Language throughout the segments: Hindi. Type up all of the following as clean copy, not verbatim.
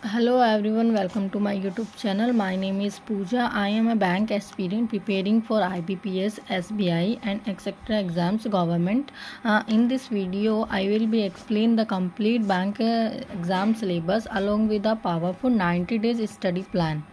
Hello everyone, welcome to my YouTube channel. My name is Pooja. I am a bank aspirant preparing for IBPS, SBI and etc. exams government. In this video, I will be explain the complete bank exam syllabus along with a powerful 90 days study plan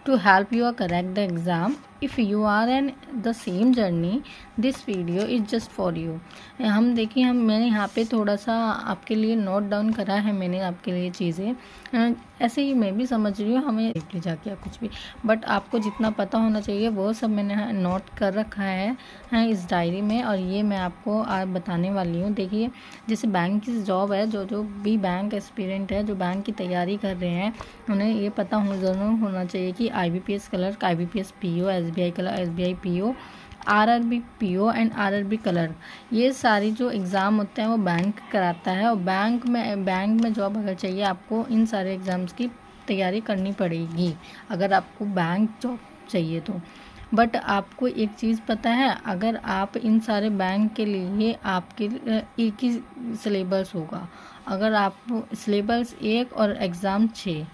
to help you correct the exam. If you are in the same journey, this video is just for you. हम देखिए मैंने यहाँ पे थोड़ा सा आपके लिए नोट डाउन करा है, मैंने आपके लिए चीज़ें ऐसे ही मैं भी समझ रही हूँ, हमें देख ले जाके कुछ भी, बट आपको जितना पता होना चाहिए वो सब मैंने नोट कर रखा है इस डायरी में, और ये मैं आपको आज बताने वाली हूँ। देखिए जैसे बैंक की जॉब है, जो भी बैंक एस्पिरेंट है, जो बैंक की तैयारी कर रहे हैं, उन्हें ये पता ज़रूर होना चाहिए कि IBPS clerk, IBPS PO, SBI clerk, SBI PO, RRB PO and RRB clerk, ये सारी जो एग्ज़ाम होते हैं वो बैंक कराता है। और बैंक में जॉब अगर चाहिए आपको इन सारे एग्ज़ाम्स की तैयारी करनी पड़ेगी अगर आपको बैंक जॉब चाहिए तो। बट आपको एक चीज़ पता है, अगर आप इन सारे बैंक के लिए आपके एक ही सिलेबस होगा, अगर आप सिलेबस 1 और एग्ज़ाम 6,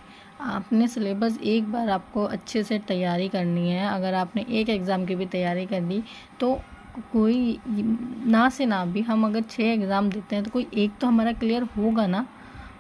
आपने सिलेबस एक बार आपको अच्छे से तैयारी करनी है। अगर आपने एक एग्ज़ाम की भी तैयारी कर ली तो कोई ना से ना भी हम अगर 6 एग्ज़ाम देते हैं तो कोई एक तो हमारा क्लियर होगा ना।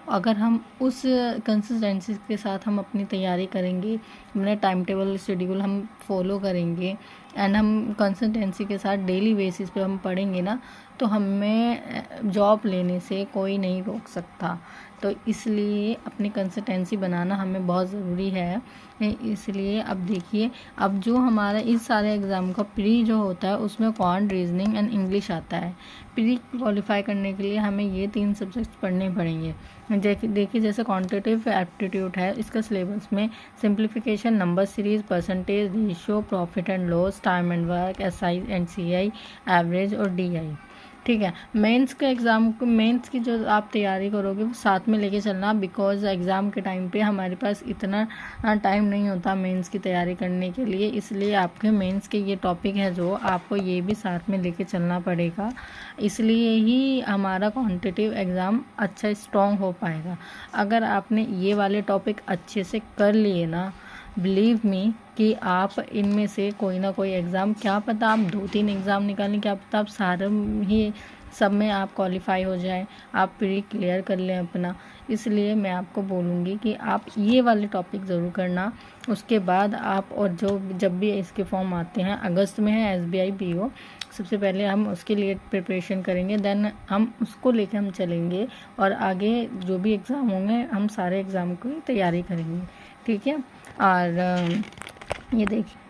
अगर हम उस कंसिस्टेंसी के साथ हम अपनी तैयारी करेंगे, अपने टाइम टेबल शेड्यूल हम फॉलो करेंगे एंड हम कंसिस्टेंसी के साथ डेली बेसिस पे हम पढ़ेंगे ना, तो हमें जॉब लेने से कोई नहीं रोक सकता। तो इसलिए अपनी कंसिस्टेंसी बनाना हमें बहुत ज़रूरी है। इसलिए अब देखिए, अब जो हमारा इस सारे एग्ज़ाम का प्री जो होता है उसमें क्वांट, रीजनिंग एंड इंग्लिश आता है। प्री क्वालिफाई करने के लिए हमें ये 3 सब्जेक्ट्स पढ़ने पड़ेंगे। देखिए जैसे क्वांटिटेटिव एप्टीट्यूड है, इसका सिलेबस में simplification, number series, percentage, ratio, profit and loss, time and work, SI and CI, average और DI। ठीक है, मेंस का एग्ज़ाम को, मेंस की जो आप तैयारी करोगे वो साथ में लेके चलना, बिकॉज एग्ज़ाम के टाइम पे हमारे पास इतना टाइम नहीं होता मेंस की तैयारी करने के लिए। इसलिए आपके मेंस के ये टॉपिक है जो आपको ये भी साथ में लेके चलना पड़ेगा, इसलिए ही हमारा कॉम्पिटिटिव एग्ज़ाम अच्छा स्ट्रॉन्ग हो पाएगा। अगर आपने ये वाले टॉपिक अच्छे से कर लिए ना, बिलीव मी कि आप इनमें से कोई ना कोई एग्ज़ाम, क्या पता आप 2-3 एग्ज़ाम निकालें, क्या पता आप सारे ही सब में आप क्वालिफाई हो जाएं, आप प्री क्लियर कर लें अपना। इसलिए मैं आपको बोलूँगी कि आप ये वाले टॉपिक ज़रूर करना। उसके बाद आप, और जो जब भी इसके फॉर्म आते हैं, अगस्त में है SBI PO, सबसे पहले हम उसके लिए प्रिपरेशन करेंगे, देन हम उसको लेकर हम चलेंगे और आगे जो भी एग्ज़ाम होंगे हम सारे एग्ज़ाम की तैयारी करेंगे। ठीक है, और ये देखिए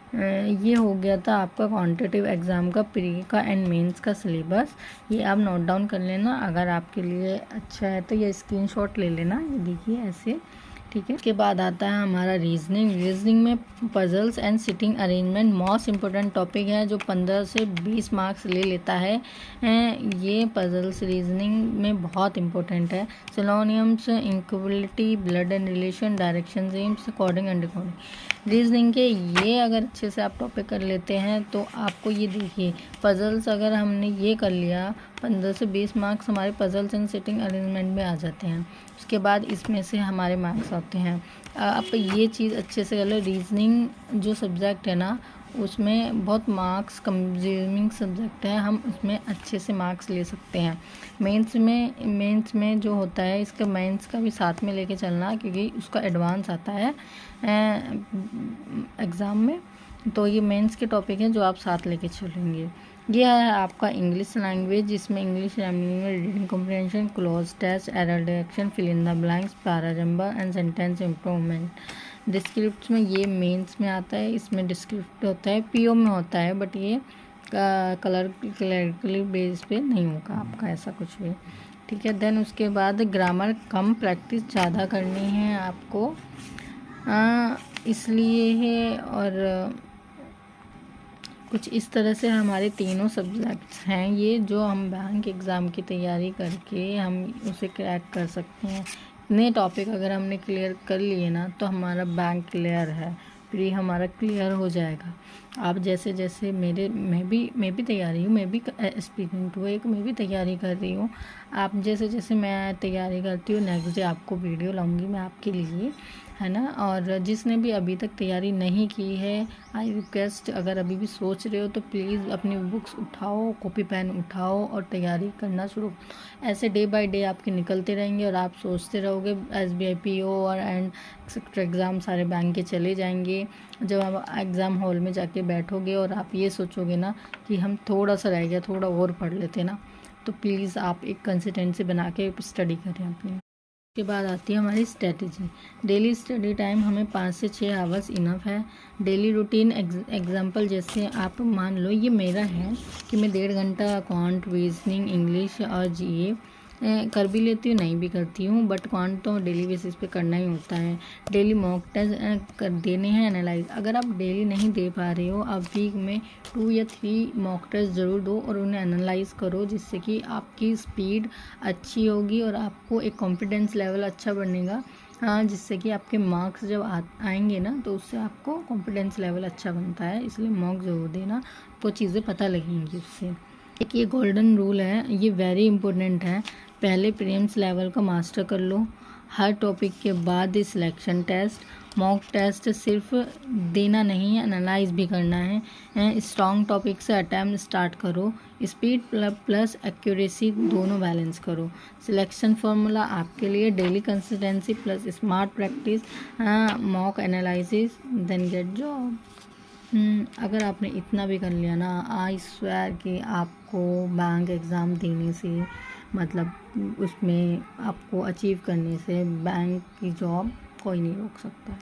ये हो गया था आपका क्वांटिटेटिव एग्ज़ाम का प्री का एंड मेंस का सिलेबस। ये आप नोट डाउन कर लेना, अगर आपके लिए अच्छा है तो ये स्क्रीनशॉट ले लेना। ये देखिए ऐसे, ठीक है। उसके बाद आता है हमारा रीजनिंग में puzzles and sitting arrangement most important topic है, जो 15 से 20 मार्क्स ले लेता है। ये पजल्स रीजनिंग में बहुत इंपॉर्टेंट है। Synonyms, equality, blood and relation, direction, AIIMS, coding and decoding, reasoning के ये अगर अच्छे से आप टॉपिक कर लेते हैं तो आपको ये देखिए पजल्स अगर हमने ये कर लिया, 15 से 20 मार्क्स हमारे पजल्स एंड सिटिंग अरेंजमेंट में आ जाते हैं। उसके बाद इसमें से हमारे मार्क्स आते हैं। आप ये चीज़ अच्छे से कर लो। रीजनिंग जो सब्जेक्ट है ना, उसमें बहुत मार्क्स कंज्यूमिंग सब्जेक्ट है, हम उसमें अच्छे से मार्क्स ले सकते हैं। मेंस में जो होता है, इसका मेंस का भी साथ में लेके चलना, क्योंकि उसका एडवांस आता है एग्ज़ाम में। तो ये मेंस के टॉपिक हैं जो आप साथ लेके चलेंगे। ये है आपका इंग्लिश लैंग्वेज, जिसमें English reading comprehension, cloze test, error detection, fill in the blanks, parajumble and sentence improvement. डिस्क्रिप्ट में ये मेंस में आता है, इसमें डिस्क्रिप्ट होता है, PO में होता है, बट ये क्लरिकली बेस पे नहीं होगा आपका ऐसा कुछ भी। ठीक है, देन उसके बाद ग्रामर कम प्रैक्टिस ज़्यादा करनी है आपको, इसलिए है। और कुछ इस तरह से हमारे तीनों सब्जेक्ट्स हैं ये, जो हम बैंक एग्ज़ाम की तैयारी करके हम उसे क्रैक कर सकते हैं। इतने टॉपिक अगर हमने क्लियर कर लिए ना तो हमारा बैंक क्लियर है, प्री हमारा क्लियर हो जाएगा। आप जैसे जैसे मैं भी तैयारी हूँ, मैं भी एस्पिरेंट हूँ, एक मैं भी तैयारी कर रही हूँ। आप जैसे जैसे मैं तैयारी करती हूँ नेक्स्ट डे आपको वीडियो लाऊंगी मैं आपके लिए, है ना। और जिसने भी अभी तक तैयारी नहीं की है, आई रिक्वेस्ट, अगर अभी भी सोच रहे हो तो प्लीज़ अपनी बुक्स उठाओ, कॉपी पेन उठाओ और तैयारी करना शुरू। ऐसे डे बाय डे आपके निकलते रहेंगे और आप सोचते रहोगे SBI PO और एंड एक्सेट्रा एग्ज़ाम सारे बैंक के चले जाएंगे। जब आप एग्ज़ाम हॉल में जाके बैठोगे और आप ये सोचोगे ना कि हम थोड़ा सा रह गया, थोड़ा और पढ़ लेते ना, तो प्लीज़ आप एक कंसिस्टेंसी बना के स्टडी करें अपनी। के बाद आती है हमारी स्ट्रेटजी। डेली स्टडी टाइम हमें 5 से 6 आवर्स इनफ है। डेली रूटीन एग्जांपल जैसे आप मान लो ये मेरा है कि मैं 1.5 घंटा क्वांट, रीजनिंग, इंग्लिश और GA कर भी लेती हूँ, नहीं भी करती हूँ, बट क्वांट तो डेली बेसिस पे करना ही होता है। डेली मॉक टेस्ट कर देने हैं, एनालाइज। अगर आप डेली नहीं दे पा रहे हो, आप वीक में 2 या 3 मॉक टेस्ट ज़रूर दो और उन्हें एनालाइज करो, जिससे कि आपकी स्पीड अच्छी होगी और आपको एक कॉन्फिडेंस लेवल अच्छा बनेगा। हाँ, जिससे कि आपके मार्क्स जब आएंगे ना तो उससे आपको कॉन्फिडेंस लेवल अच्छा बनता है, इसलिए मॉक ज़रूर देना, आपको चीज़ें पता लगेंगी उससे। एक ये गोल्डन रूल है, ये वेरी इंपॉर्टेंट है। पहले प्रीलिम्स लेवल का मास्टर कर लो, हर टॉपिक के बाद सिलेक्शन टेस्ट। मॉक टेस्ट सिर्फ देना नहीं है, एनालाइज भी करना है। स्ट्रॉन्ग टॉपिक से अटैम्प्ट स्टार्ट करो, स्पीड प्लस एक्यूरेसी दोनों बैलेंस करो। सिलेक्शन फार्मूला आपके लिए daily consistency plus smart practice, mock analysis, then get job. अगर आपने इतना भी कर लिया ना, आई स्वेयर कि आपको बैंक एग्ज़ाम देने से, मतलब उसमें आपको अचीव करने से बैंक की जॉब कोई नहीं रोक सकता।